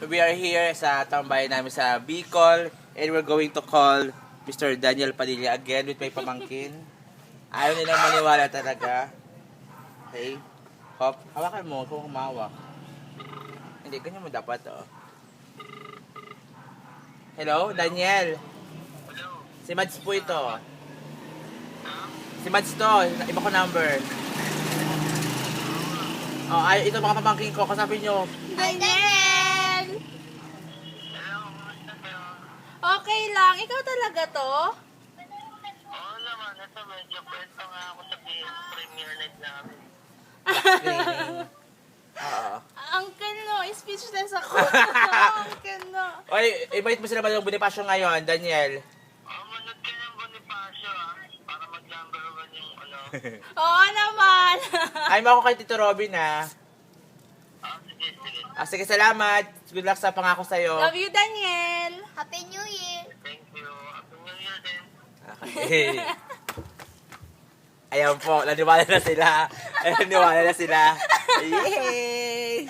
We are here sa tambayan namin sa Bicol and we're going to call Mr. Daniel Padilla again with my pamangkin. Ayaw nilang maniwala talaga. Okay? Hop, hawakan mo kung humawak. Hindi, ganyan mo dapat, oh. Hello, Daniel. Hello. Si Mads po ito. Si Mads to, iba ko number. Oh, ay, ito mga pamangkin ko, kasabi nyo. Daniel! Hello, kumusta kayo? Okay lang. Ikaw talaga to? Oo naman, ito medyo kwento nga ako sa premiere night namin. Screening. Oo. Uncle no, speechless ako. Uncle no. Oy, invite mo sila ba ng Bonifacio ngayon, Daniel? Manood ka ng Bonifacio para mag-number one yung ano. Oo naman. Ay mo ako kay Tito Robin, ha? Sige, sige. Sige, salamat. Good luck sa pangako sa'yo. Love you, Daniel. Happy New Year! Thank you. Happy New Year din. Okay. Ayan po, naniwala na sila. Naniwala na sila. Yay!